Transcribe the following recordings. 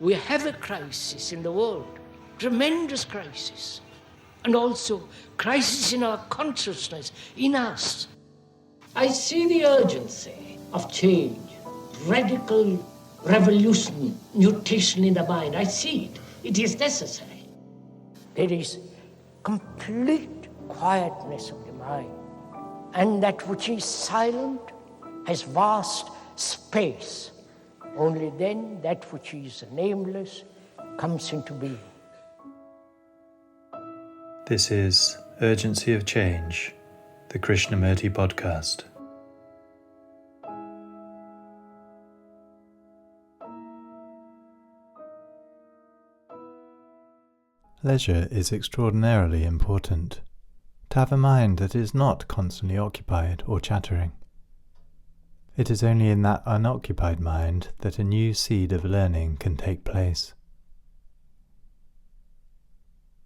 we have a crisis in the world, tremendous crisis, and also crisis in our consciousness, in us. I see the urgency of change, radical revolution, mutation in the mind. I see it. It is necessary. There is complete quietness of the mind, and that which is silent has vast space. Only then that which is nameless comes into being. This is Urgency of Change, the Krishnamurti podcast. Leisure is extraordinarily important. To have a mind that is not constantly occupied or chattering. It is only in that unoccupied mind that a new seed of learning can take place.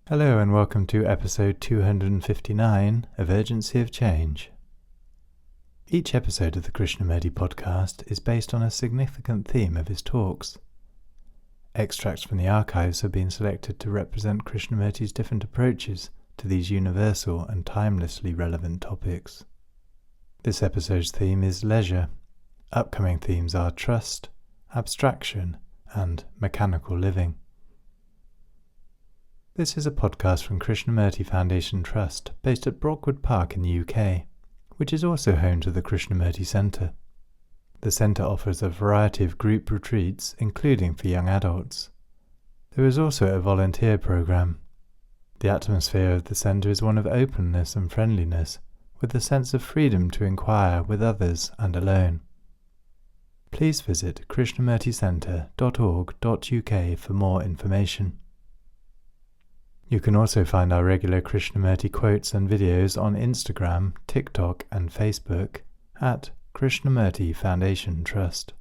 Hello and welcome to episode 259 of Urgency of Change. Each episode of the Krishnamurti podcast is based on a significant theme of his talks. Extracts from the archives have been selected to represent Krishnamurti's different approaches to these universal and timelessly relevant topics. This episode's theme is leisure. Upcoming themes are trust, abstraction, and mechanical living. This is a podcast from Krishnamurti Foundation Trust, based at Brockwood Park in the UK, which is also home to the Krishnamurti Centre. The centre offers a variety of group retreats, including for young adults. There is also a volunteer programme. The atmosphere of the centre is one of openness and friendliness, with a sense of freedom to inquire with others and alone. Please visit krishnamurticentre.org.uk for more information. You can also find our regular Krishnamurti quotes and videos on Instagram, TikTok and Facebook at Krishnamurti Foundation Trust.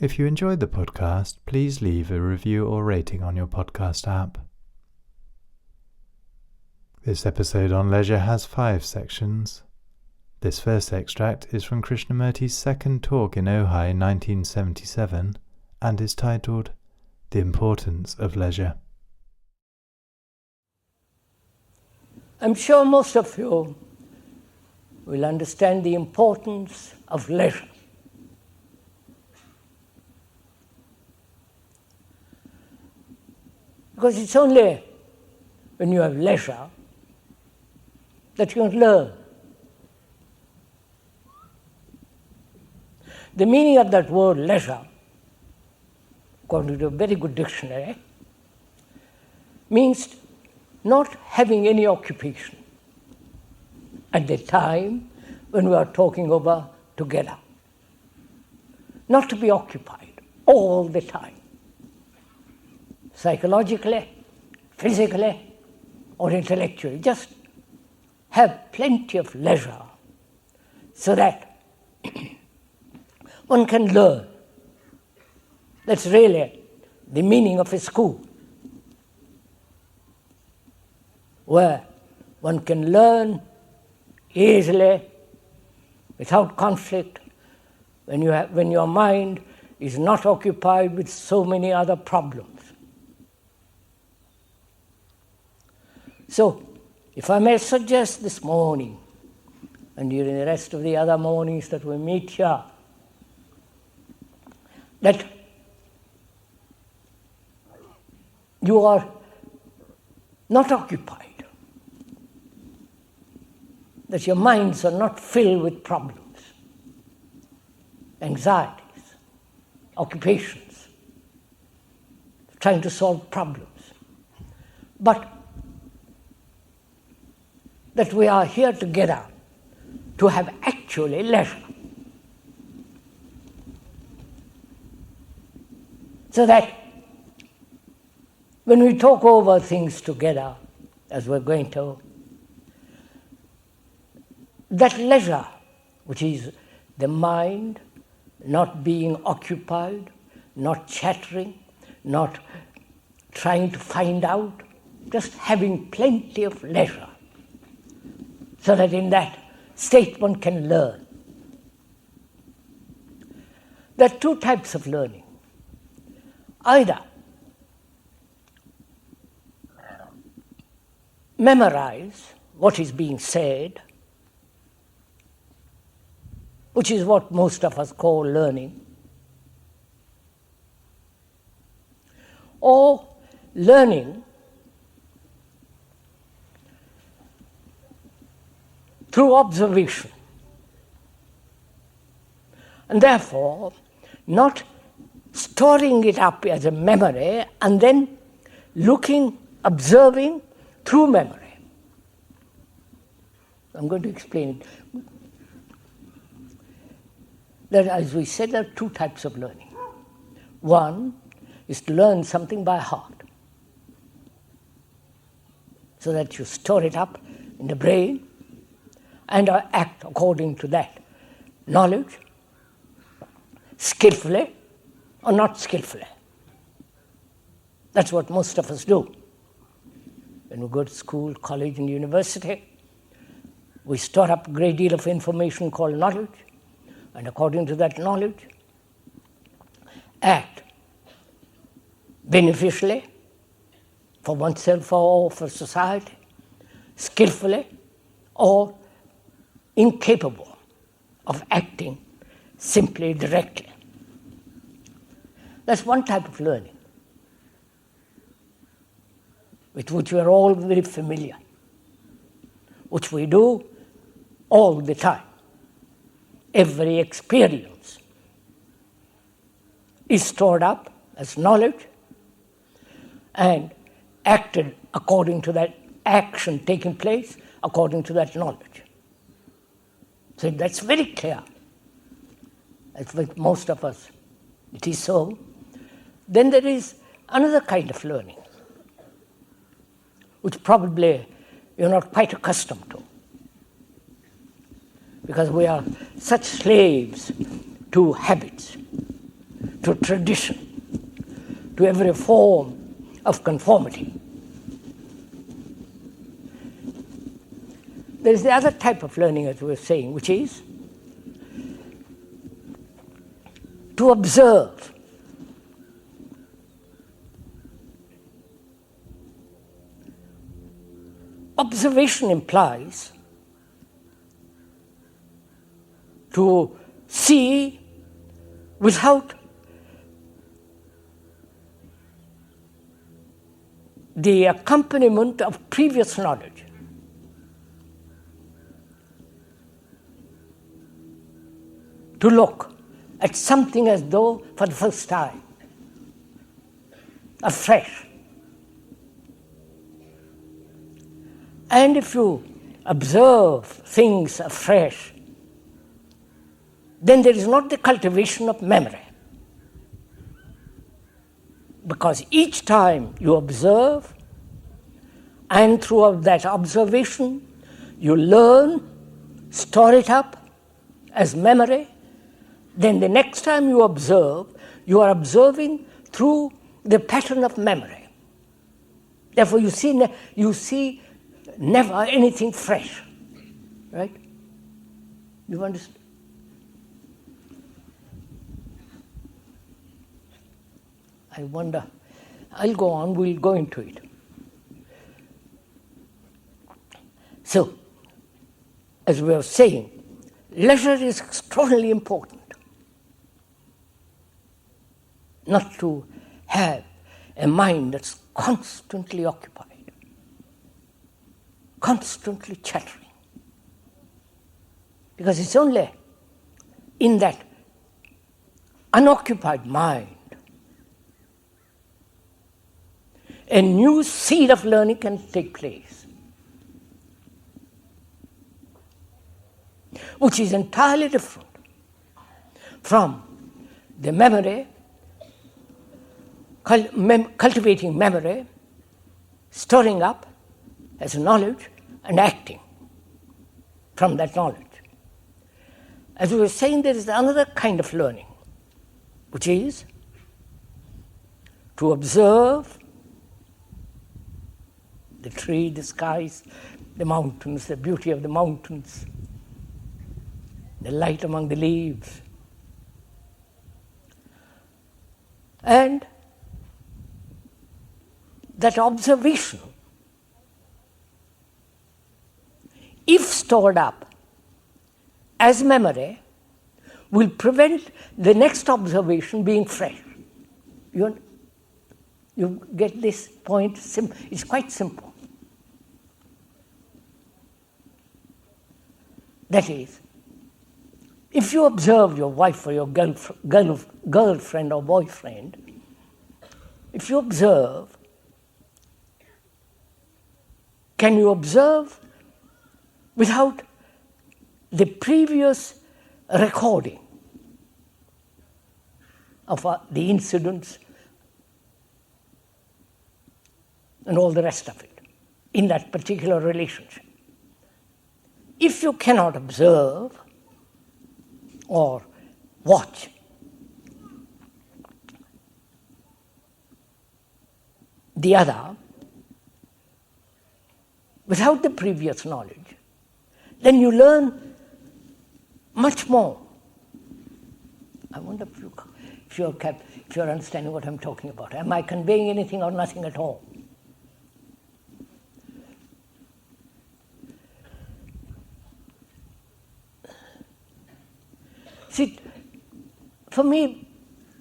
If you enjoyed the podcast, please leave a review or rating on your podcast app. This episode on leisure has 5 sections. This first extract is from Krishnamurti's second talk in Ojai in 1977 and is titled The Importance of Leisure. I'm sure most of you will understand the importance of leisure. Because it's only when you have leisure that you can learn. The meaning of that word leisure, according to a very good dictionary, means not having any occupation at the time when we are talking over together. Not to be occupied all the time, psychologically, physically, or intellectually. Just have plenty of leisure so that one can learn. That's really the meaning of a school, where one can learn easily, without conflict, when your mind is not occupied with so many other problems. So, if I may suggest this morning, and during the rest of the other mornings that we meet here, that you are not occupied, that your minds are not filled with problems, anxieties, occupations, trying to solve problems, but that we are here together to have actually leisure. So that when we talk over things together, as we're going to, that leisure, which is the mind not being occupied, not chattering, not trying to find out, just having plenty of leisure, so that in that state one can learn. There are 2 types of learning. either memorize what is being said, which is what most of us call learning, or learning through observation, and therefore not storing it up as a memory and then looking, observing through memory. I'm going to explain it. That, as we said, there are two types of learning. One is to learn something by heart, so that you store it up in the brain and act according to that knowledge, skillfully or not skillfully. That's what most of us do. When we go to school, college and university, we store up a great deal of information called knowledge, and according to that knowledge, act beneficially for oneself or for society, skillfully or incapable of acting simply, directly. That's one type of learning with which we are all very familiar, which we do all the time. Every experience is stored up as knowledge and acted according to that action taking place, according to that knowledge. So that's very clear. As with most of us, it is so. Then there is another kind of learning, which probably you're not quite accustomed to, because we are such slaves to habits, to tradition, to every form of conformity. There is the other type of learning, as we were saying, which is to observe. Observation implies to see without the accompaniment of previous knowledge. To look at something as though for the first time, afresh. And if you observe things afresh, then there is not the cultivation of memory. Because each time you observe, and through that observation, you learn, store it up as memory, then the next time you observe, you are observing through the pattern of memory. Therefore, you see never anything fresh, right? You understand? I wonder, I'll go on, we'll go into it. So, as we were saying, leisure is extraordinarily important. Not to have a mind that's constantly occupied, constantly chattering. Because it's only in that unoccupied mind a new seed of learning can take place, which is entirely different from the memory, cultivating memory, storing up as knowledge and acting from that knowledge. As we were saying, there is another kind of learning, which is to observe the tree, the skies, the mountains, the beauty of the mountains, the light among the leaves, and that observation, if stored up as memory, will prevent the next observation being fresh. You get this point? It's quite simple. That is, if you observe your wife or your girlfriend or boyfriend, if you observe, can you observe without the previous recording of the incidents and all the rest of it in that particular relationship? If you cannot observe or watch, the other without the previous knowledge, then you learn much more. I wonder if you're understanding what I'm talking about. Am I conveying anything or nothing at all? See, for me,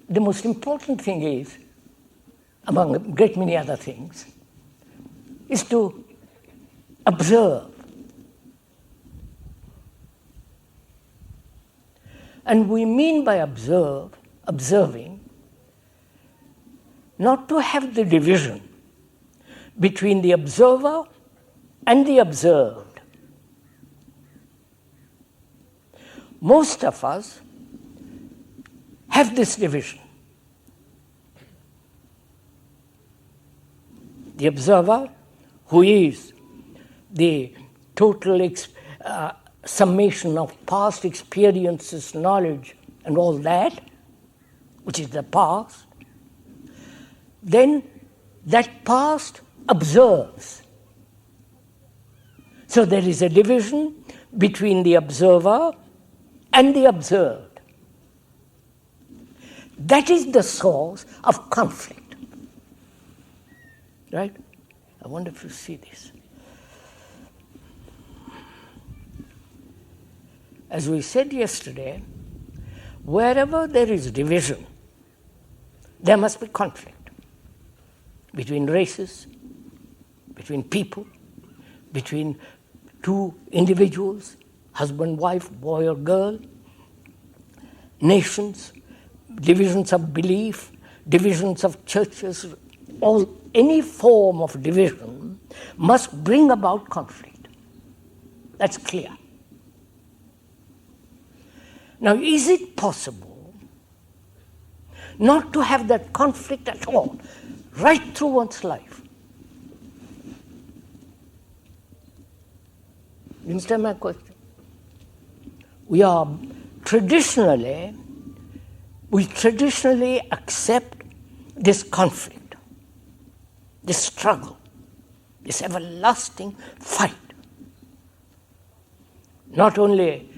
the most important thing is, among a great many other things, is to observe. And we mean by observing, not to have the division between the observer and the observed. Most of us have this division. The observer, who is the total summation of past experiences, knowledge, and all that, which is the past, then that past observes. So there is a division between the observer and the observed. That is the source of conflict. Right? I wonder if you see this. As we said yesterday, wherever there is division, there must be conflict between races, between people, between two individuals, husband, wife, boy or girl, nations, divisions of belief, divisions of churches, any form of division must bring about conflict. That's clear. Now, is it possible not to have that conflict at all, right through one's life? You understand my question? We traditionally accept this conflict, this struggle, this everlasting fight. Not only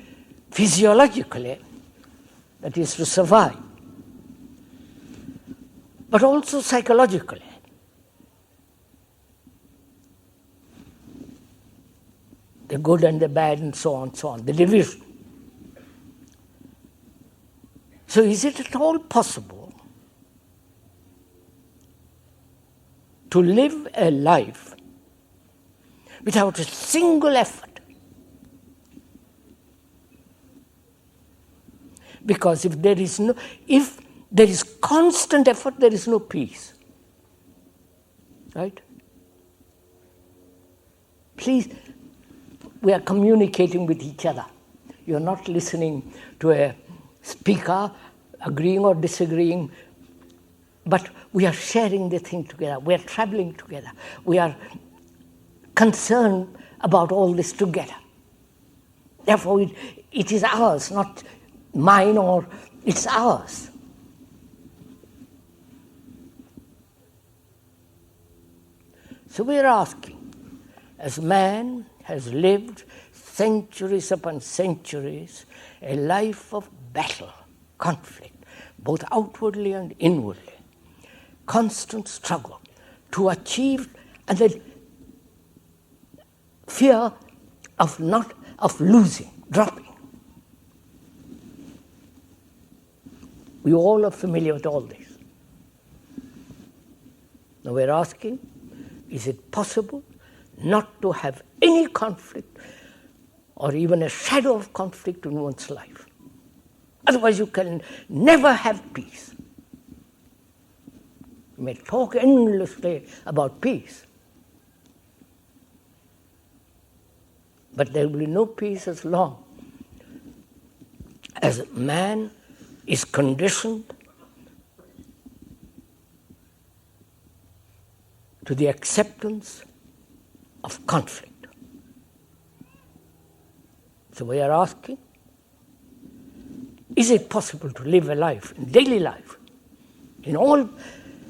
physiologically, that is to survive, but also psychologically. The good and the bad and so on, the division. So is it at all possible to live a life without a single effort? Because if there is constant effort, there is no peace. Right? Please, we are communicating with each other. You're not listening to a speaker, agreeing or disagreeing, but we are sharing the thing together. We are traveling together. We are concerned about all this together. Therefore, it is ours, not mine, or it's ours. So we are asking, as man has lived centuries upon centuries, a life of battle, conflict, both outwardly and inwardly, constant struggle, to achieve, and the fear of losing, dropping. We all are familiar with all this. Now we're asking, is it possible not to have any conflict or even a shadow of conflict in one's life? Otherwise you can never have peace. You may talk endlessly about peace, but there will be no peace as long as man is conditioned to the acceptance of conflict. So we are asking, is it possible to live a life, in daily life, in all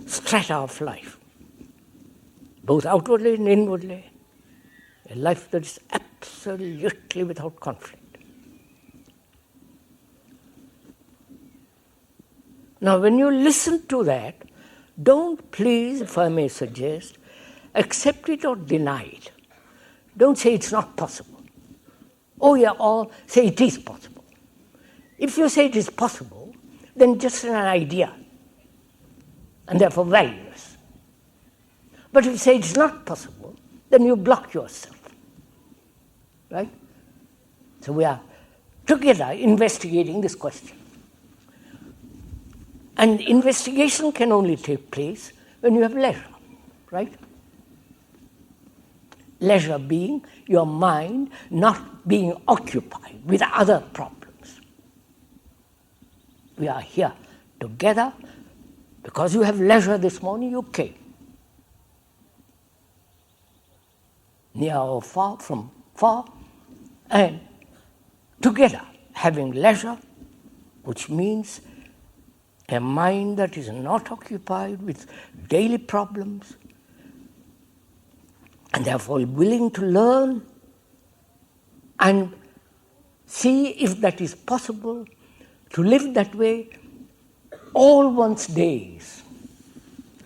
strata of life, both outwardly and inwardly, a life that is absolutely without conflict? Now, when you listen to that, don't please, if I may suggest, accept it or deny it. Don't say it's not possible. Oh yeah, or say it is possible. If you say it is possible, then just an idea, and therefore valueless. But if you say it's not possible, then you block yourself. Right? So we are together investigating this question. And investigation can only take place when you have leisure, right? Leisure being your mind not being occupied with other problems. We are here together because you have leisure this morning, you came. Near or far, from far, and together having leisure, which means a mind that is not occupied with daily problems, and therefore willing to learn and see if that is possible to live that way all one's days.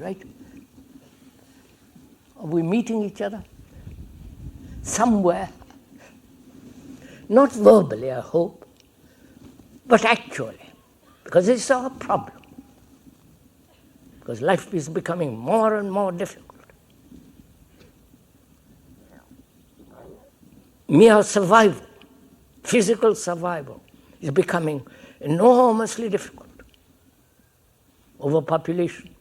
Right? Are we meeting each other? Somewhere. Not verbally, I hope, but actually. Because it's our problem. Because life is becoming more and more difficult. Mere survival, physical survival, is becoming enormously difficult. Overpopulation,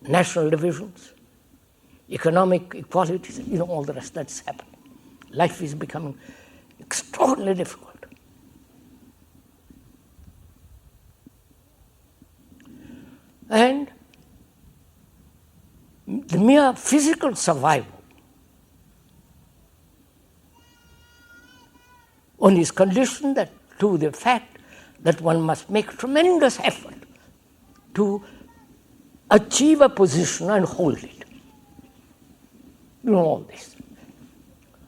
national divisions, economic equalities, all the rest that's happening. Life is becoming extraordinarily difficult. And the mere physical survival, one is conditioned to the fact that one must make tremendous effort to achieve a position and hold it. You know all this.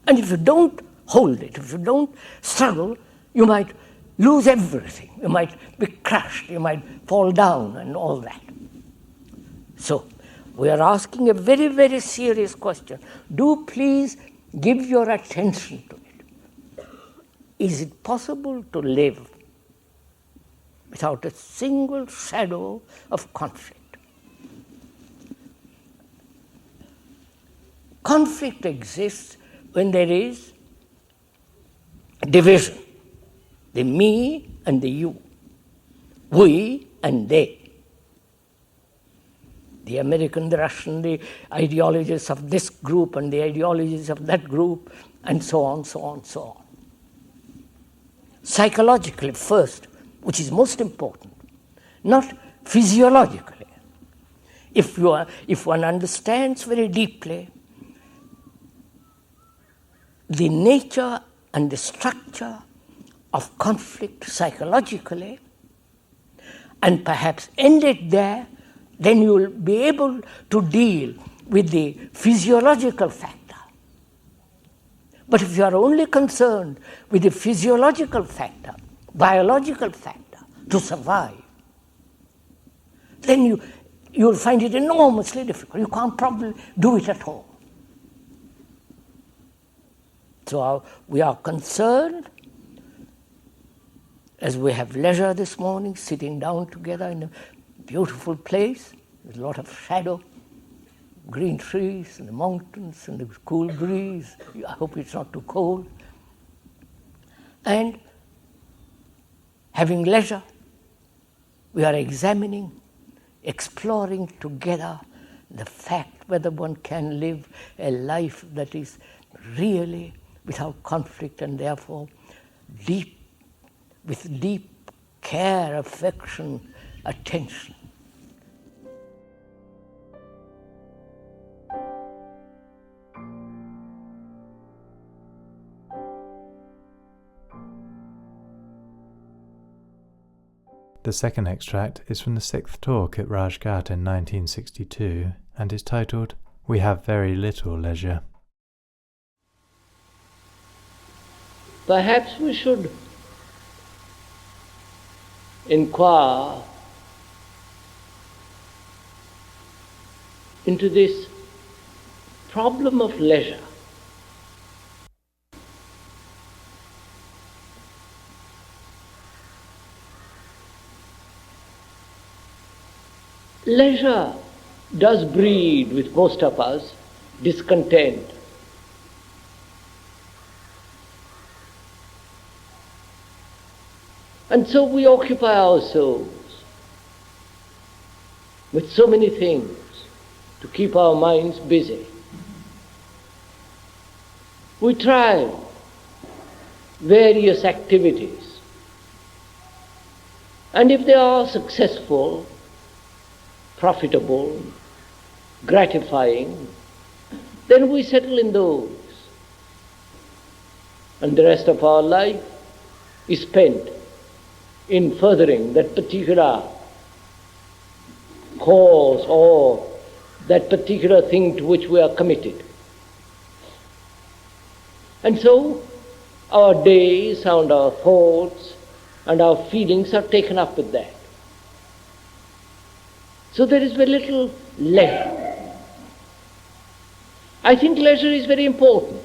And if you don't hold it, if you don't struggle, you might lose everything. You might be crushed, you might fall down and all that. So, we are asking a very, very serious question. Do please give your attention to it. Is it possible to live without a single shadow of conflict? Conflict exists when there is division, the me and the you, we and they. The American, the Russian, the ideologies of this group and the ideologies of that group, and so on, so on, so on. Psychologically first, which is most important, not physiologically. If one understands very deeply the nature and the structure of conflict psychologically, and perhaps end it there, then you will be able to deal with the physiological factor. But if you are only concerned with the physiological factor, biological factor, to survive, then you'll find it enormously difficult. You can't probably do it at home. So we are concerned, as we have leisure this morning, sitting down together in a beautiful place, with a lot of shadow, green trees and the mountains and the cool breeze. I hope it's not too cold. And having leisure, we are examining, exploring together the fact whether one can live a life that is really without conflict and therefore with deep care, affection, attention. The second extract is from the 6th talk at Rajghat in 1962 and is titled, "We Have Very Little Leisure." Perhaps we should inquire into this problem of leisure. Leisure does breed with most of us discontent. And so we occupy ourselves with so many things to keep our minds busy. We try various activities, and if they are successful, profitable, gratifying, then we settle in those. And the rest of our life is spent in furthering that particular cause or that particular thing to which we are committed. And so our days and our thoughts and our feelings are taken up with that. So there is very little leisure. I think leisure is very important.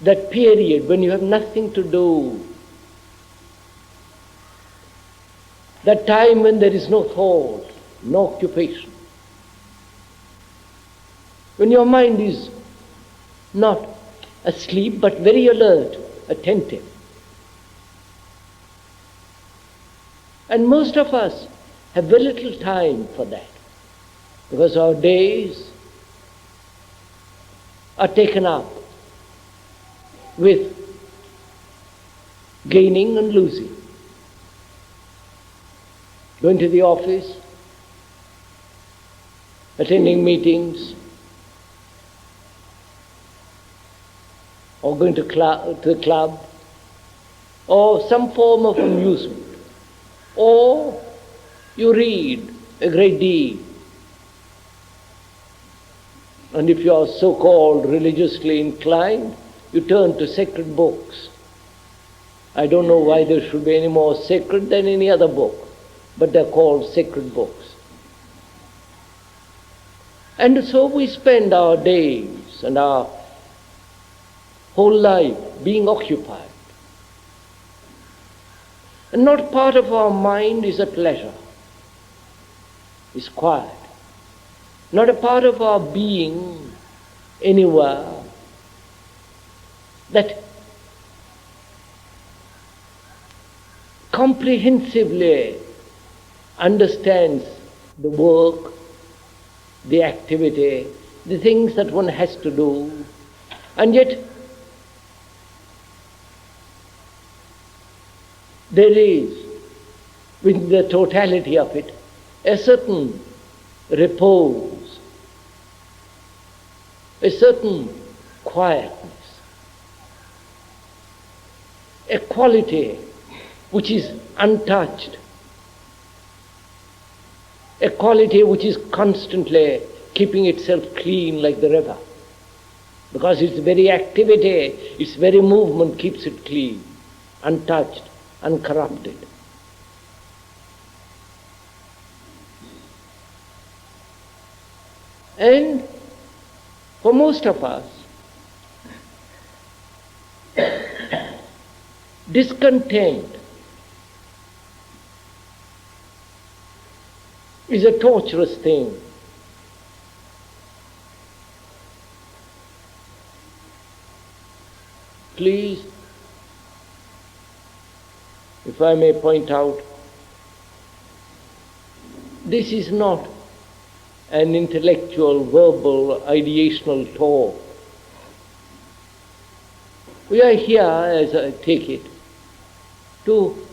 That period when you have nothing to do, that time when there is no thought, no occupation, when your mind is not asleep but very alert, attentive. And most of us have very little time for that, because our days are taken up with gaining and losing, going to the office, attending meetings, or going to the club, or some form of amusement. Or you read a great deal. And if you are so-called religiously inclined, you turn to sacred books. I don't know why there should be any more sacred than any other book, but they're called sacred books. And so we spend our days and our whole life being occupied. And not part of our mind is at leisure, is quiet. Not a part of our being anywhere that comprehensively understands the work, the activity, the things that one has to do, and yet there is, within the totality of it, a certain repose, a certain quietness, a quality which is untouched, a quality which is constantly keeping itself clean like the river, because its very activity, its very movement keeps it clean, untouched, uncorrupted. And for most of us, discontent is a torturous thing. Please, if I may point out, this is not an intellectual, verbal, ideational talk. We are here, as I take it, to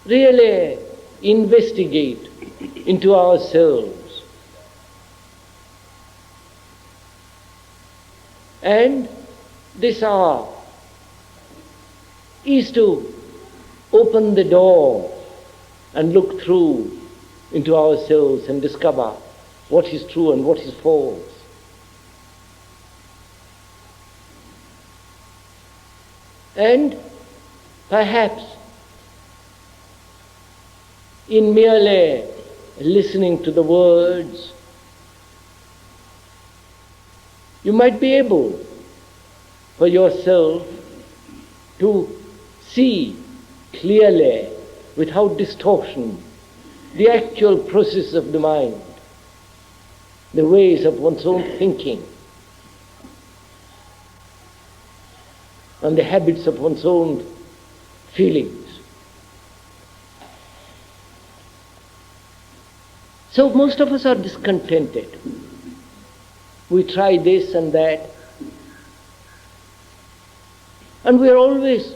really investigate into ourselves. And this hour is to open the door and look through into ourselves and discover what is true and what is false. And perhaps in merely listening to the words, you might be able for yourself to see clearly without distortion the actual process of the mind, the ways of one's own thinking, and the habits of one's own feelings. So most of us are discontented. We try this and that, and we are always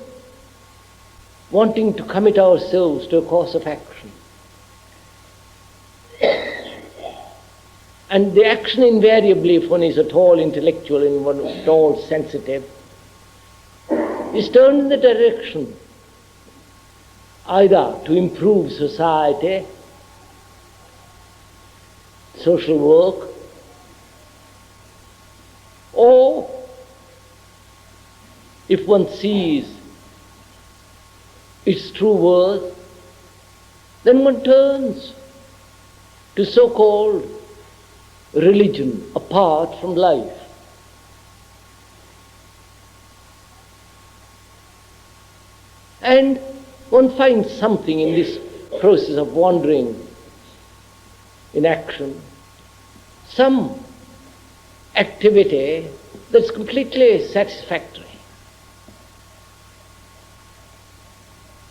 wanting to commit ourselves to a course of action. And the action invariably, if one is at all intellectual and one is at all sensitive, is turned in the direction either to improve society, social work, or if one sees its true worth, then one turns to so-called religion apart from life. And one finds something in this process of wandering in action, some activity that's completely satisfactory.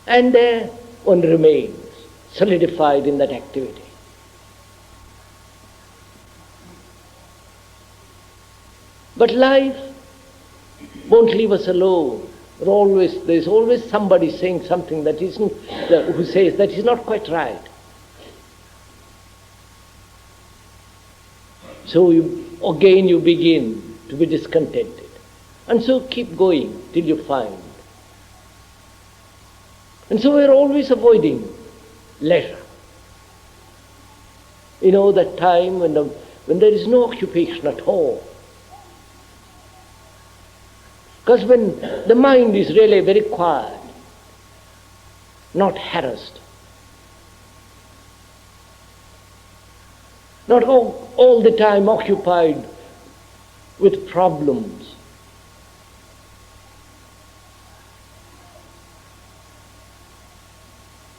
And there one remains solidified in that activity. But life won't leave us alone. There's always somebody saying something that isn't, who says that is not quite right. So again you begin to be discontented. And so keep going till you find. And so we're always avoiding leisure. You know, that time when there is no occupation at all. Because when the mind is really very quiet, not harassed, not all the time occupied with problems,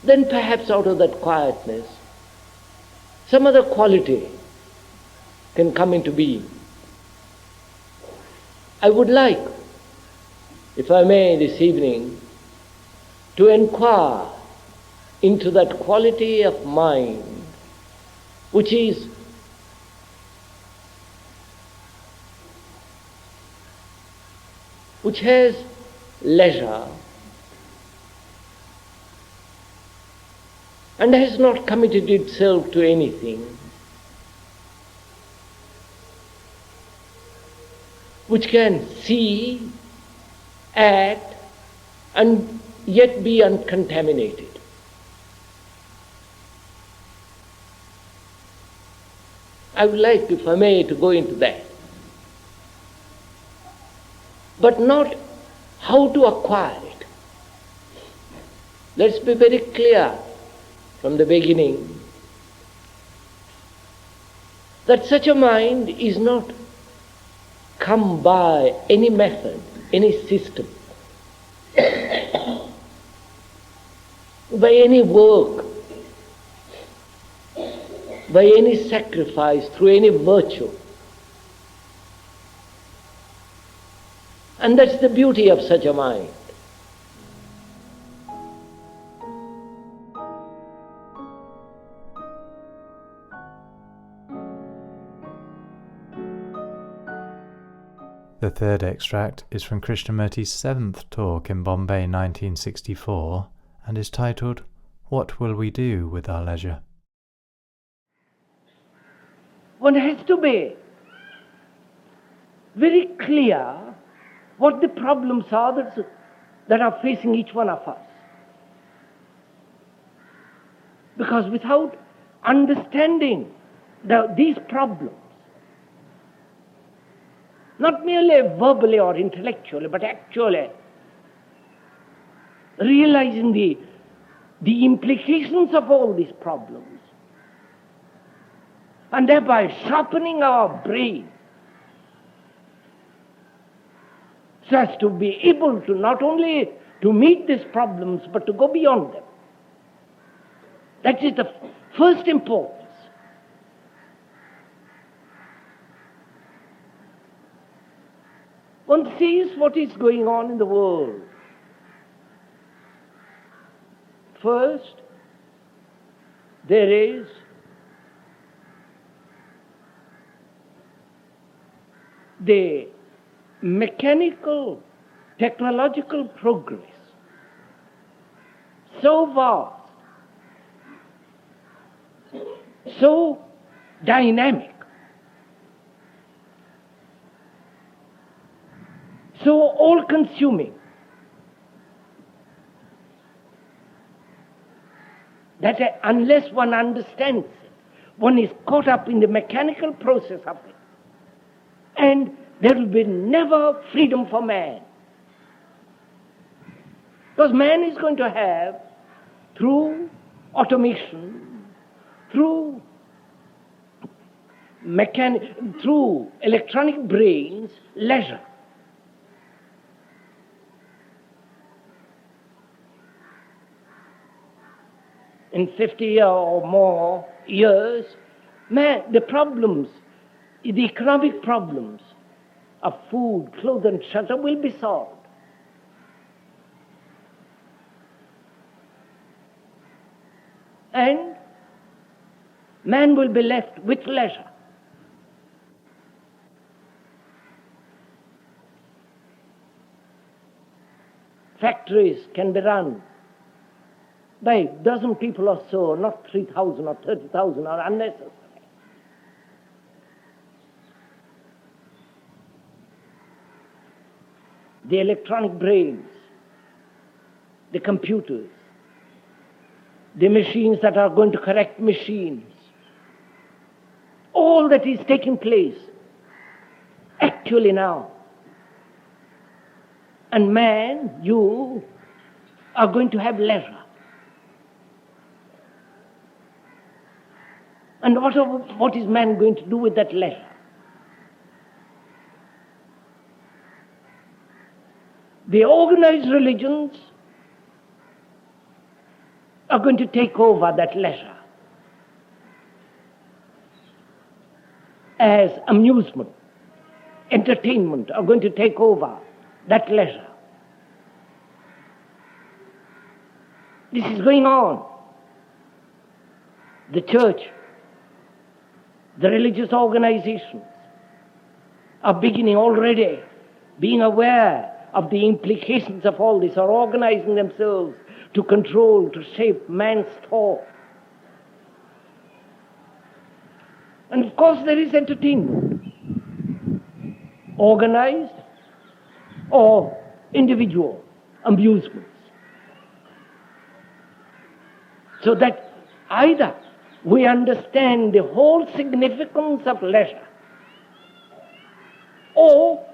then perhaps out of that quietness, some other quality can come into being. I would like, if I may this evening, to inquire into that quality of mind which has leisure and has not committed itself to anything, which can see, act, and yet be uncontaminated. I would like, if I may, to go into that. But not how to acquire it. Let's be very clear from the beginning. that such a mind is not come by any method, any system, by any work, by any sacrifice, through any virtue. And that's the beauty of such a mind. The third extract is from Krishnamurti's 7th talk in Bombay 1964 and is titled, What Will We Do With Our Leisure? One has to be very clear what the problems are that are facing each one of us. Because without understanding these problems, not merely verbally or intellectually, but actually realizing the implications of all these problems, and thereby sharpening our brain so as to be able to not only to meet these problems, but to go beyond them. That is the first importance. One sees what is going on in the world. First, there is the mechanical, technological progress, so vast, so dynamic, so all-consuming, that unless one understands it, one is caught up in the mechanical process of it, and there will be never freedom for man. Because man is going to have, through automation, through electronic brains, leisure. In 50 or more years, the problems, the economic problems of food, clothes and shelter will be solved. And man will be left with leisure. Factories can be run by a dozen people or so, not 3,000 or 30,000 are unnecessary. The electronic brains, the computers, the machines that are going to correct machines, all that is taking place actually now. And man, you are going to have leisure. And what is man going to do with that leisure? The organized religions are going to take over that leisure as amusement, entertainment are going to take over that leisure. This is going on. The church, the religious organizations are beginning already, being aware of the implications of all this, are organizing themselves to control, to shape man's thought. And of course there is entertainment, organized or individual amusements. So that either we understand the whole significance of leisure, or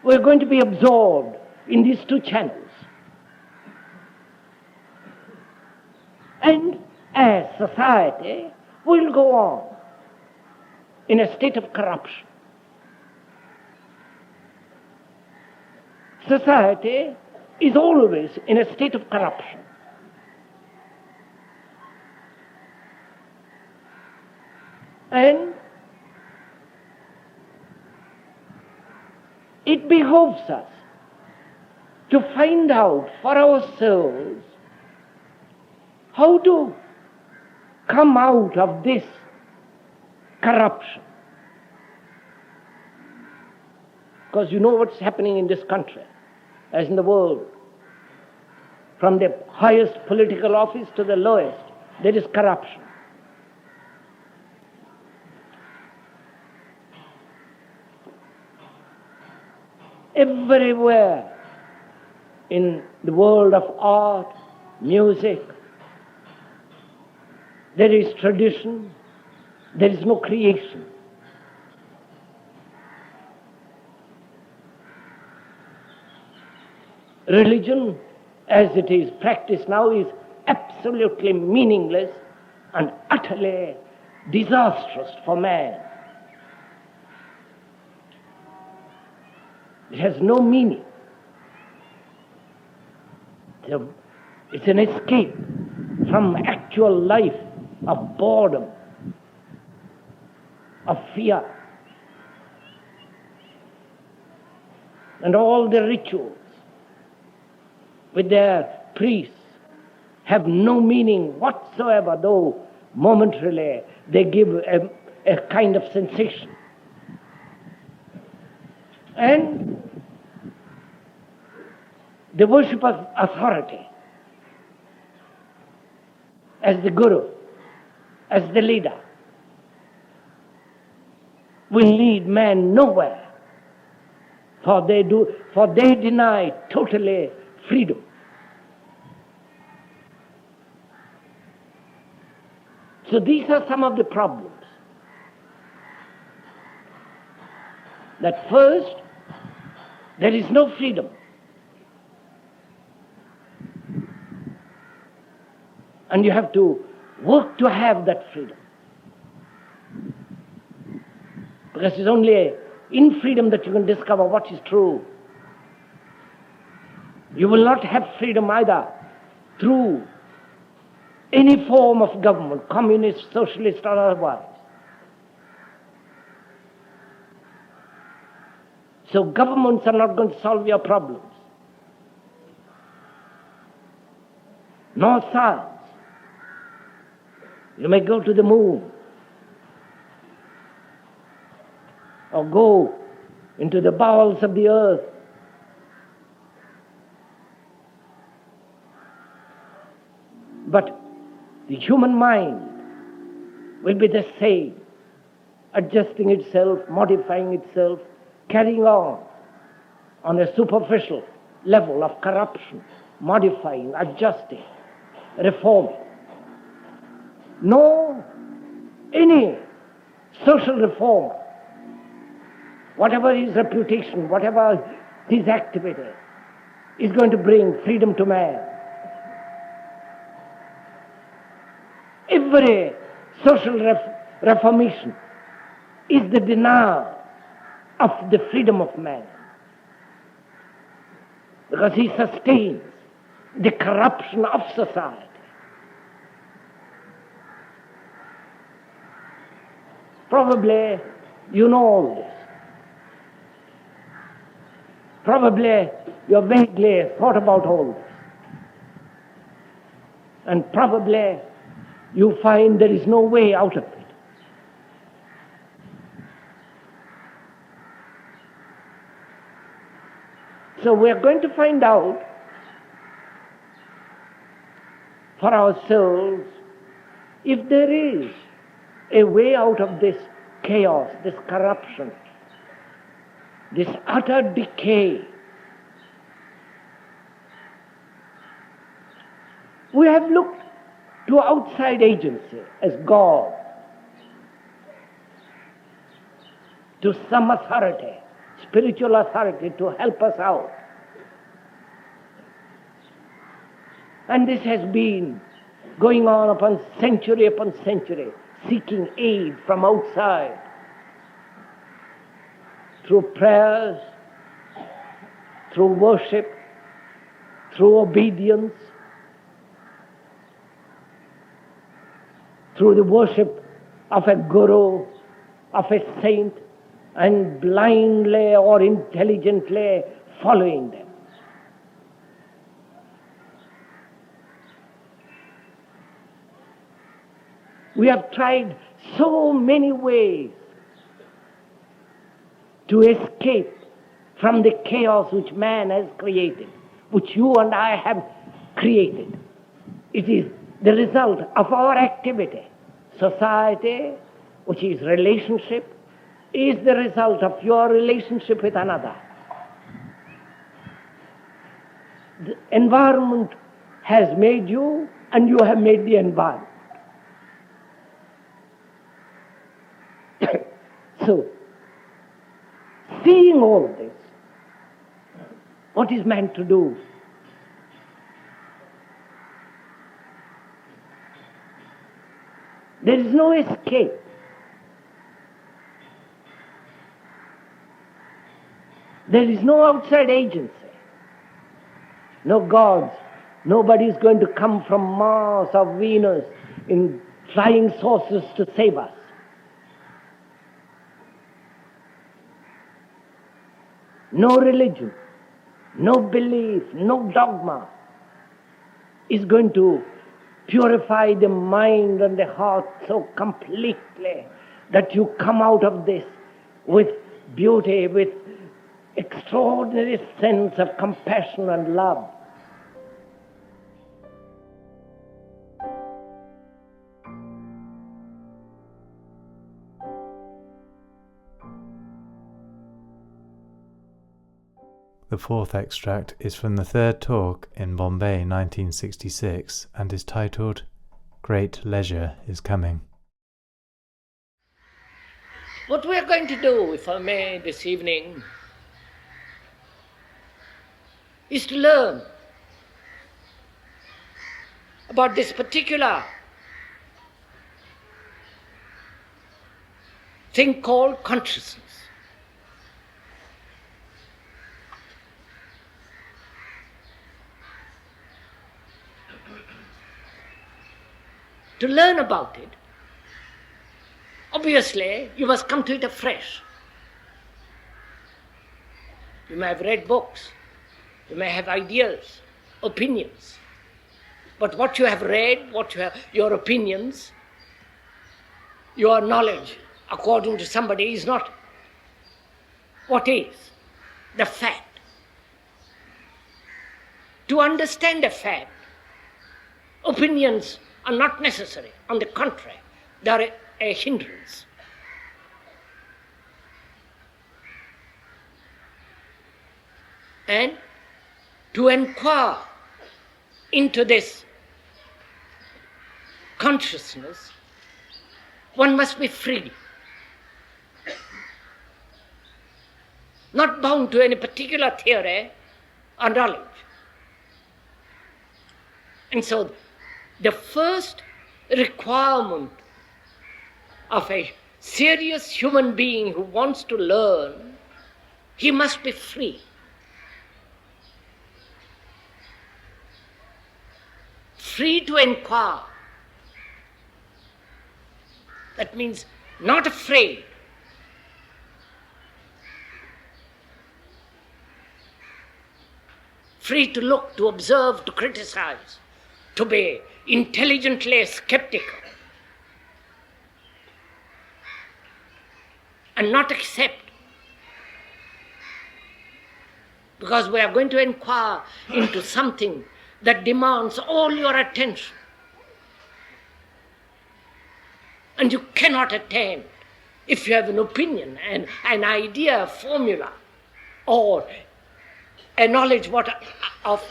we're going to be absorbed in these two channels. And as society will go on in a state of corruption. Society is always in a state of corruption. And it behoves us to find out for ourselves how to come out of this corruption. Because you know what's happening in this country, as in the world. From the highest political office to the lowest, there is corruption. Everywhere in the world of art, music, there is tradition, there is no creation. Religion, as it is practiced now, is absolutely meaningless and utterly disastrous for man. It has no meaning. It's an escape from actual life of boredom, of fear. And all the rituals with their priests have no meaning whatsoever, though momentarily they give a kind of sensation. And the worship of authority as the guru, as the leader, will lead man nowhere, for they deny totally freedom. So these are some of the problems. That first, there is no freedom. And you have to work to have that freedom. Because it's only in freedom that you can discover what is true. You will not have freedom either through any form of government, communist, socialist, or otherwise. So governments are not going to solve your problems. Nor science. You may go to the moon, or go into the bowels of the earth. But the human mind will be the same, adjusting itself, modifying itself, carrying on a superficial level of corruption, modifying, adjusting, reforming. No, any social reformer, whatever his reputation, whatever his activity, is going to bring freedom to man. Every social reformation is the denial of the freedom of man, because he sustains the corruption of society. Probably you know all this. Probably you have vaguely thought about all this. And probably you find there is no way out of it. So we are going to find out for ourselves if there is a way out of this chaos, this corruption, this utter decay. We have looked to outside agency as God, to some authority, spiritual authority, to help us out. And this has been going on upon century, seeking aid from outside through prayers, through worship, through obedience, through the worship of a guru, of a saint, and blindly or intelligently following them. We have tried so many ways to escape from the chaos which man has created, which you and I have created. It is the result of our activity. Society, which is relationship, is the result of your relationship with another. The environment has made you, and you have made the environment. So, seeing all this, what is man to do? There is no escape. There is no outside agency. No gods. Nobody is going to come from Mars or Venus in flying saucers to save us. No religion, no belief, no dogma is going to purify the mind and the heart so completely that you come out of this with beauty, with extraordinary sense of compassion and love. The fourth extract is from the third talk in Bombay 1966 and is titled Great Leisure is Coming. What we are going to do, if I may, this evening, is to learn about this particular thing called consciousness. To learn about it, obviously, you must come to it afresh. You may have read books, you may have ideas, opinions, but what you have read, your opinions, your knowledge, according to somebody, is not what is the fact. To understand a fact, opinions are not necessary. On the contrary, they are a hindrance. And to inquire into this consciousness, one must be free. Not bound to any particular theory or knowledge. And so, the first requirement of a serious human being who wants to learn, he must be free. Free to inquire. That means not afraid. Free to look, to observe, to criticize, to be intelligently skeptical, and not accept. Because we are going to inquire into something that demands all your attention. And you cannot attain if you have an opinion, an idea, a formula, or a knowledge of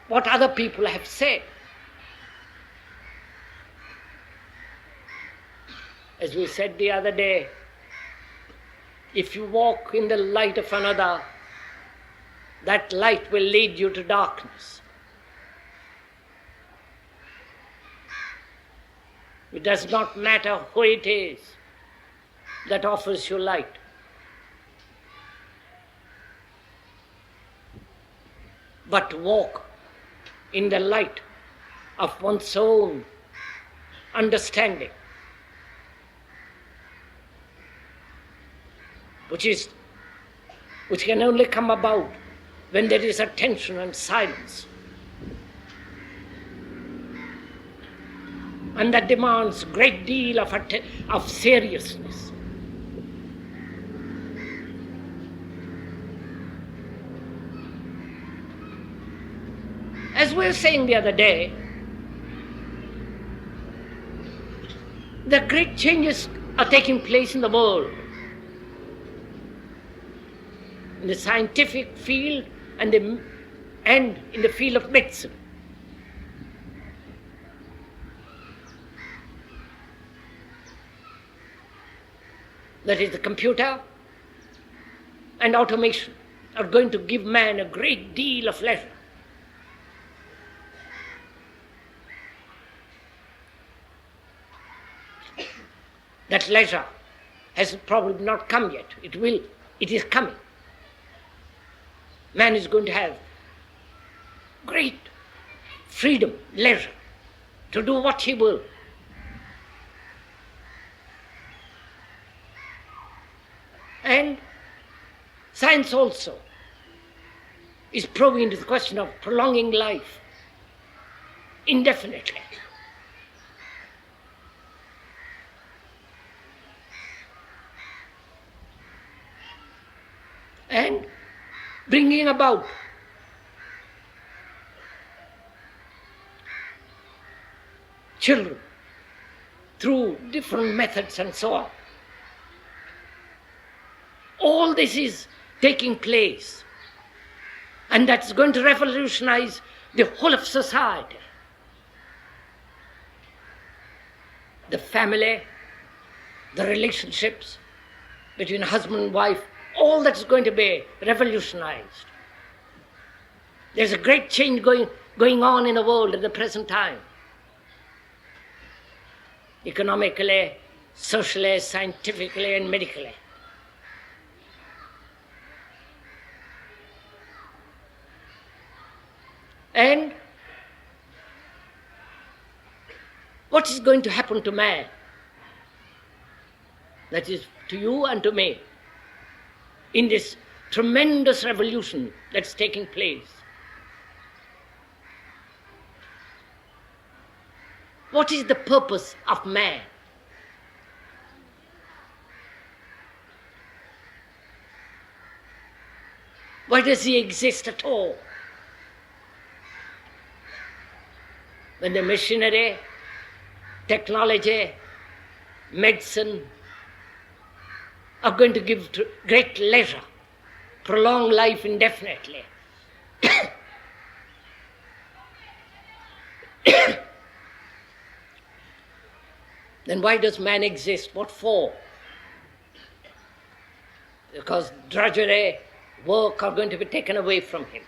what other people have said. As we said the other day, if you walk in the light of another, that light will lead you to darkness. It does not matter who it is that offers you light. but to walk in the light of one's own understanding, which can only come about when there is attention and silence. And that demands a great deal of seriousness. As we were saying the other day, the great changes are taking place in the world, in the scientific field and in the field of medicine. That is, the computer and automation are going to give man a great deal of leisure. That leisure has probably not come yet. It is coming. Man is going to have great freedom, leisure, to do what he will. And science also is probing into the question of prolonging life indefinitely. And bringing about children through different methods and so on. All this is taking place, and that's going to revolutionize the whole of society. The family, the relationships between husband and wife, all that's going to be revolutionized. There's a great change going on in the world at the present time. Economically, socially, scientifically, and medically. And what is going to happen to man? That is, to you and to me, in this tremendous revolution that's taking place. What is the purpose of man? Why does he exist at all? When the machinery, technology, medicine are going to give great leisure, prolong life indefinitely. Then why does man exist? What for? Because drudgery, work are going to be taken away from him.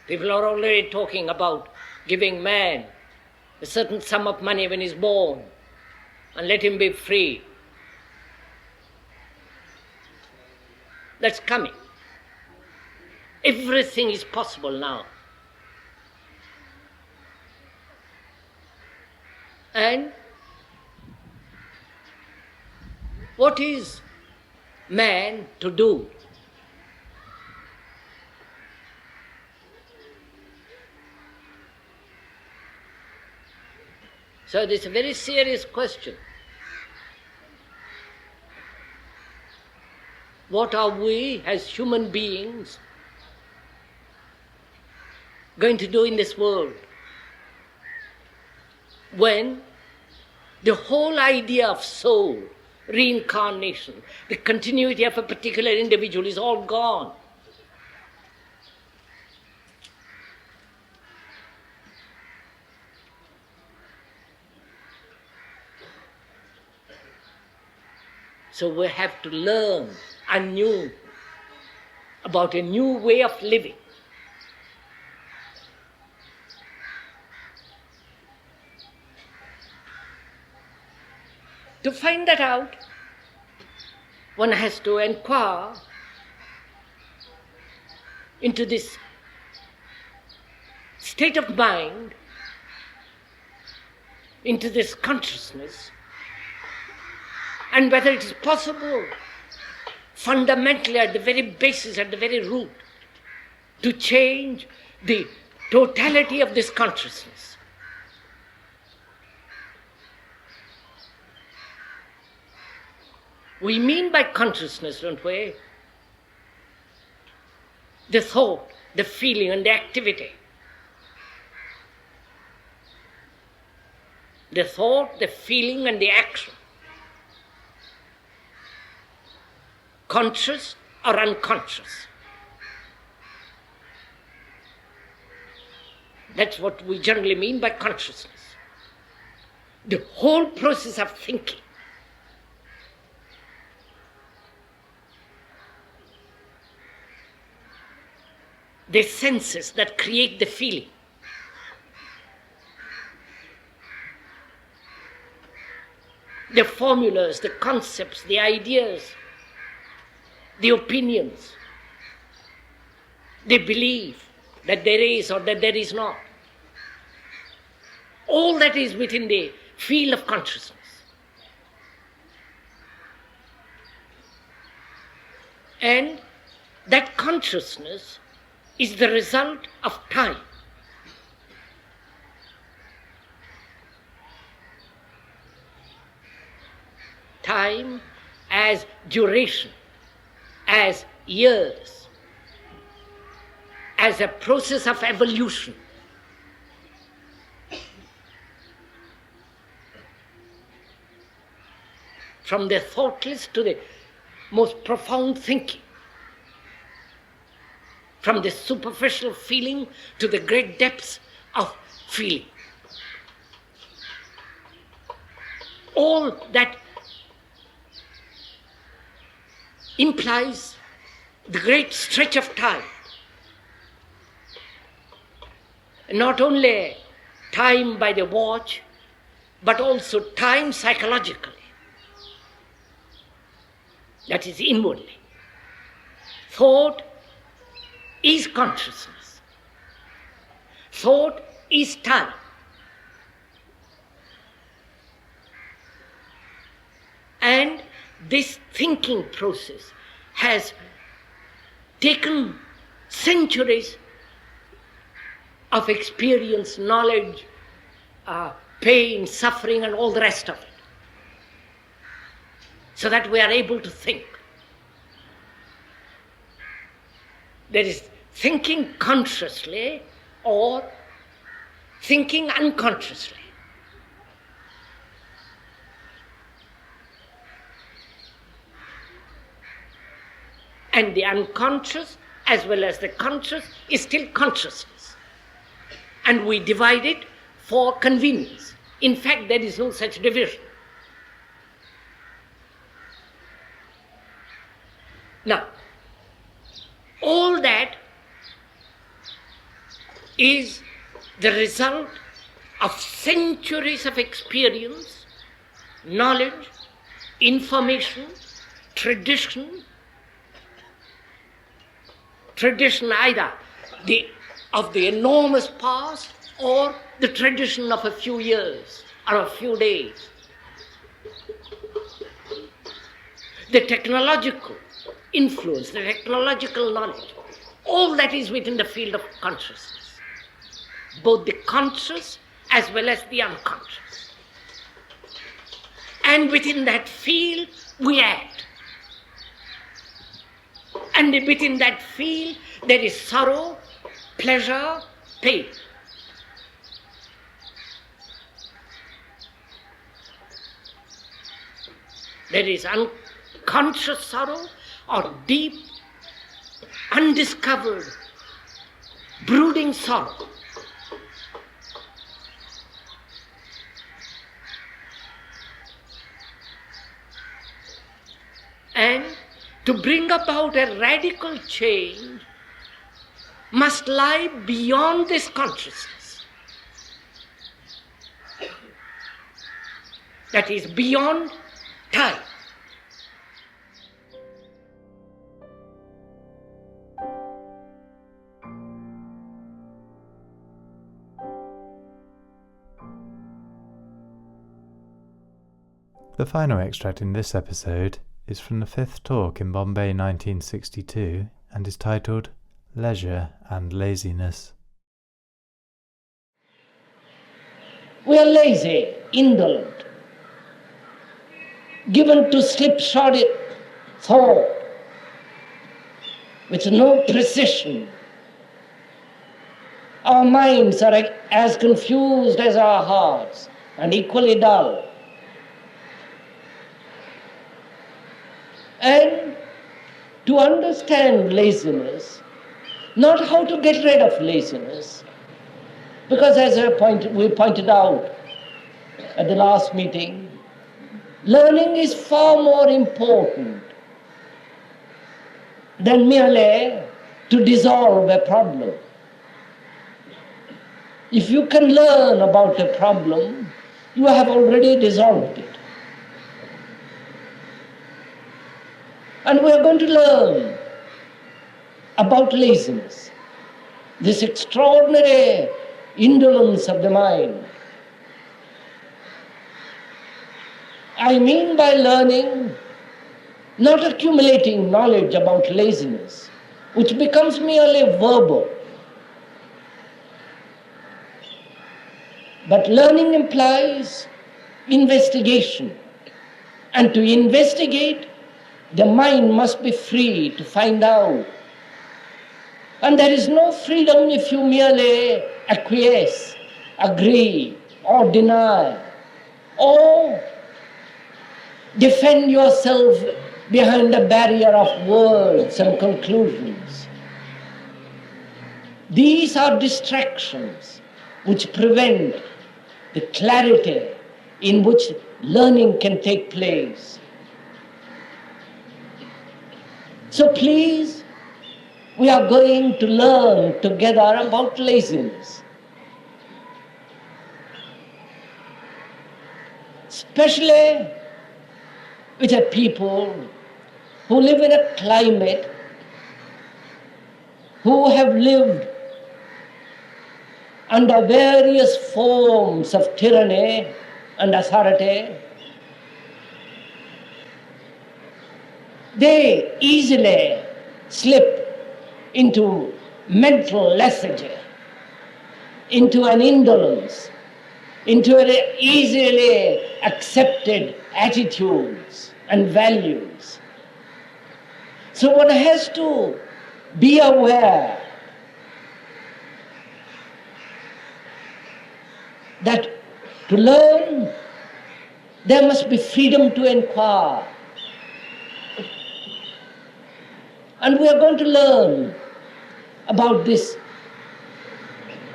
People are already talking about giving man a certain sum of money when he's born and let him be free. That's coming. Everything is possible now. And what is man to do? So this is a very serious question. What are we as human beings going to do in this world when the whole idea of soul, reincarnation, the continuity of a particular individual is all gone? So we have to learn anew about a new way of living. To find that out, one has to inquire into this state of mind, into this consciousness, and whether it is possible fundamentally at the very basis, at the very root, to change the totality of this consciousness. We mean by consciousness, don't we, the thought, the feeling, and the activity. The thought, the feeling, and the action. Conscious or unconscious. That's what we generally mean by consciousness. The whole process of thinking. The senses that create the feeling. The formulas, the concepts, the ideas, the opinions, the belief that there is or that there is not. All that is within the field of consciousness. And that consciousness is the result of time. Time as duration, as years, as a process of evolution. From the thoughtless to the most profound thinking. From the superficial feeling to the great depths of feeling. All that implies the great stretch of time. Not only time by the watch, but also time psychologically. That is inwardly. Thought is consciousness. Thought is time. And this thinking process has taken centuries of experience, knowledge, pain, suffering, and all the rest of it, so that we are able to think. There is thinking consciously or thinking unconsciously. And the unconscious as well as the conscious is still consciousness. And we divide it for convenience. In fact, there is no such division. Now, all that is the result of centuries of experience, knowledge, information, tradition either of the enormous past or the tradition of a few years or a few days. The technological influence, the technological knowledge, all that is within the field of consciousness, both the conscious as well as the unconscious. And within that field, we act. And within that field, there is sorrow, pleasure, pain. There is unconscious sorrow or deep, undiscovered, brooding sorrow. And to bring about a radical change must lie beyond this consciousness. That is beyond time. The final extract in this episode is from the 5th talk in Bombay 1962 and is titled Leisure and Laziness. We are lazy, indolent, given to slipshod thought with no precision. Our minds are as confused as our hearts and equally dull. And to understand laziness, not how to get rid of laziness, because as we pointed out at the last meeting, learning is far more important than merely to dissolve a problem. If you can learn about a problem, you have already dissolved it. And we are going to learn about laziness, this extraordinary indolence of the mind. I mean by learning, not accumulating knowledge about laziness, which becomes merely verbal. But learning implies investigation. And to investigate, the mind must be free to find out. And there is no freedom if you merely acquiesce, agree, or deny, or defend yourself behind a barrier of words and conclusions. These are distractions which prevent the clarity in which learning can take place. So please, we are going to learn together about laziness. Especially with a people who live in a climate, who have lived under various forms of tyranny and authority. They easily slip into mental lethargy, into an indolence, into an easily accepted attitudes and values. So one has to be aware that to learn, there must be freedom to inquire. And we are going to learn about this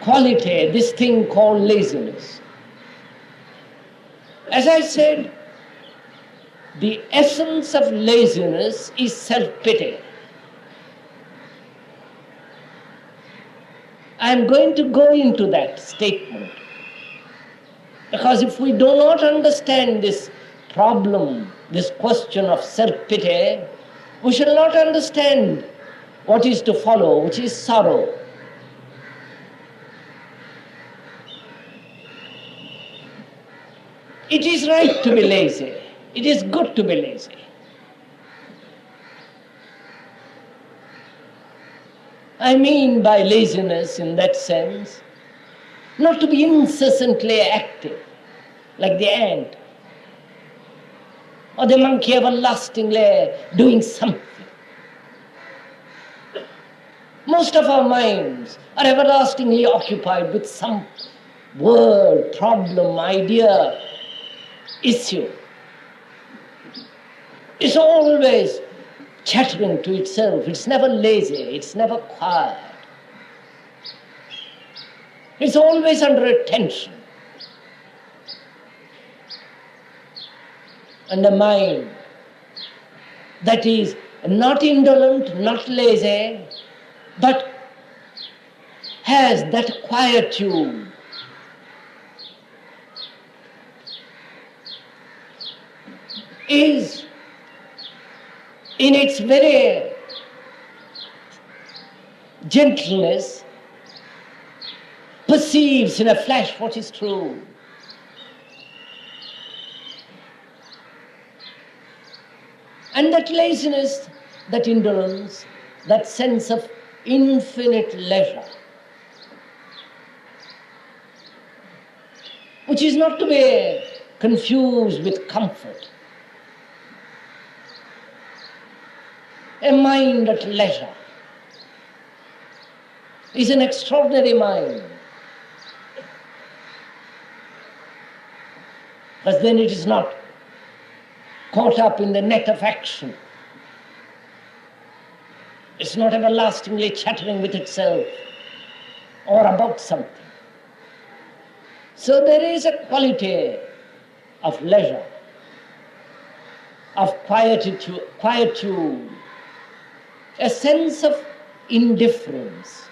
quality, this thing called laziness. As I said, the essence of laziness is self-pity. I am going to go into that statement, because if we do not understand this problem, this question of self-pity, we shall not understand what is to follow, which is sorrow. It is right to be lazy. It is good to be lazy. I mean by laziness in that sense, not to be incessantly active, like the ant, or the monkey everlastingly doing something. Most of our minds are everlastingly occupied with some word, problem, idea, issue. It's always chattering to itself. It's never lazy. It's never quiet. It's always under attention. And a mind that is not indolent, not lazy, but has that quietude, is in its very gentleness, perceives in a flash what is true. And that laziness, that indolence, that sense of infinite leisure, which is not to be confused with comfort. A mind at leisure is an extraordinary mind, but then it is not caught up in the net of action. It's not everlastingly chattering with itself or about something. So there is a quality of leisure, of quietude, a sense of indifference,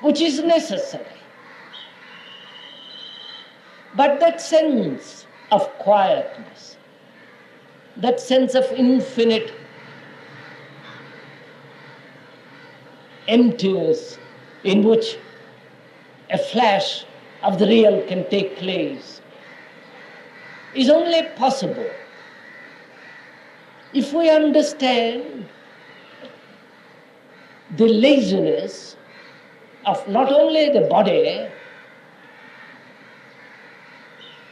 which is necessary. But that sense of quietness, that sense of infinite emptiness in which a flash of the real can take place, is only possible if we understand the laziness of not only the body,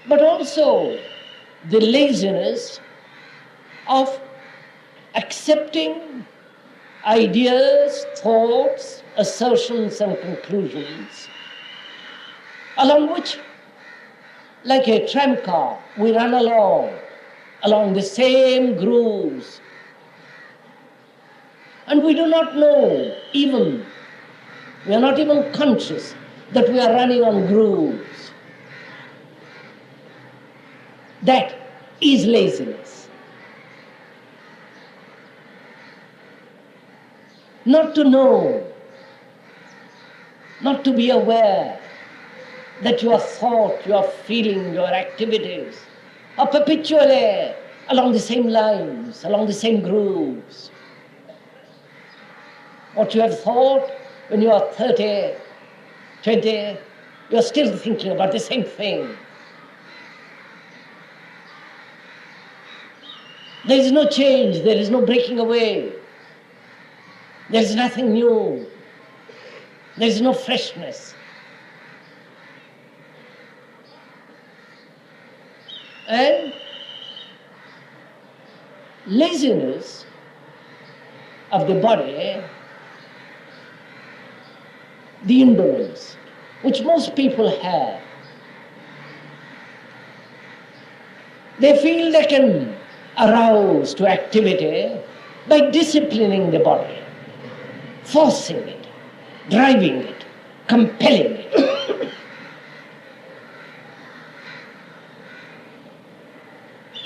but also the laziness of accepting ideas, thoughts, assertions and conclusions, along which, like a tram car, we run along the same grooves. And we do not know even, we are not even conscious that we are running on grooves. That is laziness. Not to know, not to be aware that your thought, your feeling, your activities are perpetually along the same lines, along the same grooves. What you have thought when you are 30, 20, you are still thinking about the same thing. There is no change, there is no breaking away. There is nothing new. There is no freshness. And laziness of the body, the indolence, which most people have, they feel they can arouse to activity by disciplining the body, forcing it, driving it, compelling it.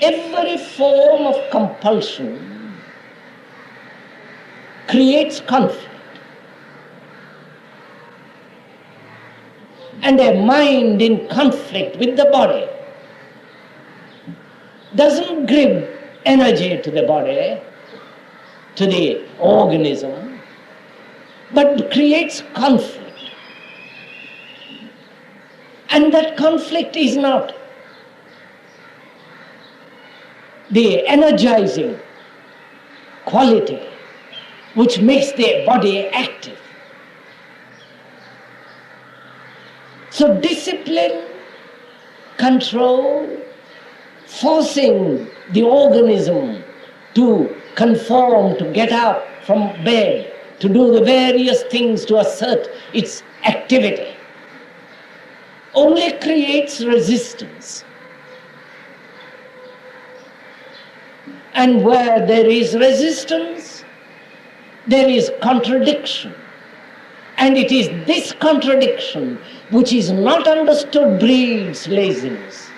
Every form of compulsion creates conflict. And a mind in conflict with the body doesn't give energy to the body, to the organism, but creates conflict. And that conflict is not the energizing quality which makes the body active. So discipline, control, forcing the organism to conform, to get up from bed, to do the various things to assert its activity, only creates resistance. And where there is resistance, there is contradiction. And it is this contradiction which is not understood breeds laziness.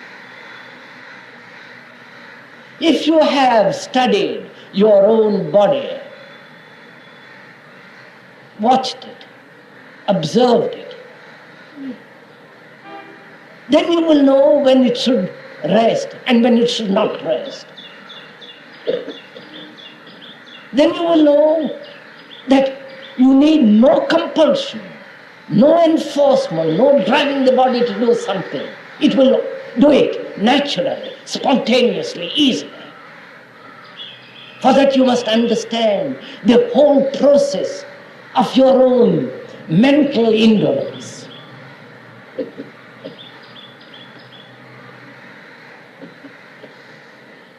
If you have studied your own body, watched it, observed it, then you will know when it should rest and when it should not rest. Then you will know that you need no compulsion, no enforcement, no driving the body to do something. It will do it naturally, spontaneously, easily. For that you must understand the whole process of your own mental indolence.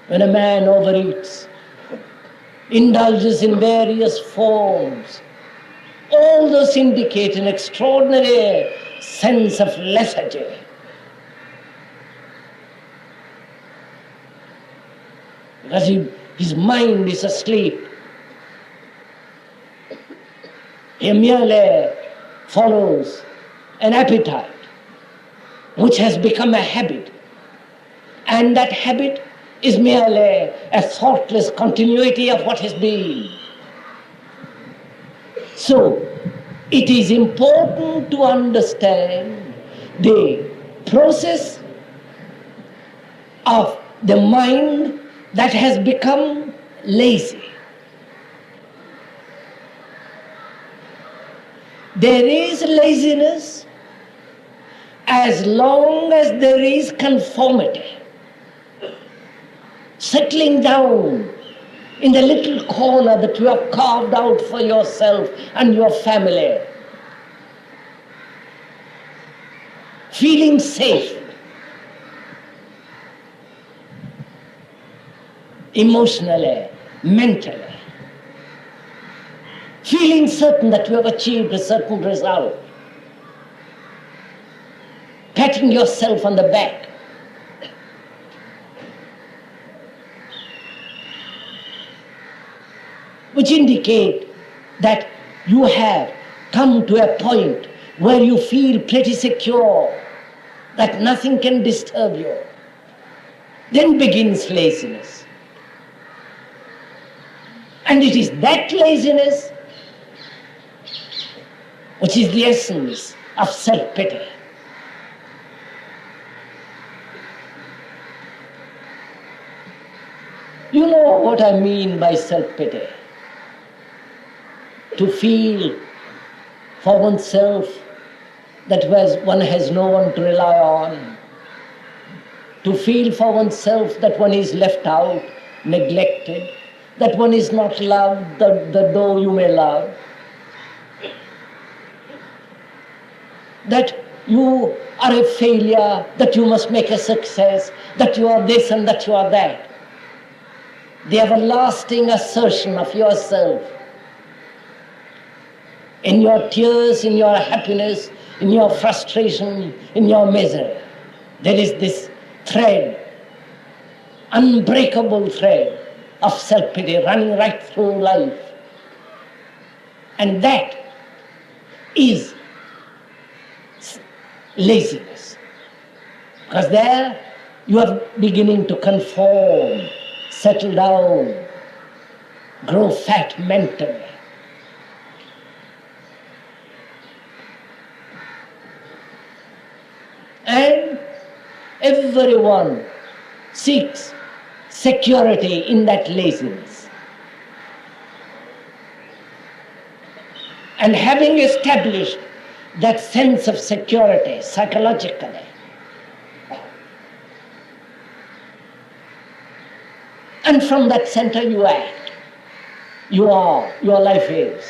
When a man overeats, indulges in various forms, all those indicate an extraordinary sense of lethargy. Because his mind is asleep. He merely follows an appetite which has become a habit. And that habit is merely a thoughtless continuity of what has been. So, it is important to understand the process of the mind that has become lazy. There is laziness as long as there is conformity. Settling down in the little corner that you have carved out for yourself and your family. Feeling safe. Emotionally, mentally. Feeling certain that you have achieved a certain result. Patting yourself on the back. Which indicate that you have come to a point where you feel pretty secure, that nothing can disturb you. Then begins laziness. And it is that laziness which is the essence of self-pity. You know what I mean by self-pity. To feel for oneself that one has no one to rely on. To feel for oneself that one is left out, neglected, that one is not loved, though you may love. That you are a failure, that you must make a success, that you are this and that you are that. The everlasting assertion of yourself. In your tears, in your happiness, in your frustration, in your misery, there is this thread, unbreakable thread of self-pity running right through life. And that is laziness. Because there you are beginning to conform, settle down, grow fat mentally. And everyone seeks security in that laziness. And having established that sense of security psychologically, and from that center you act, your life is.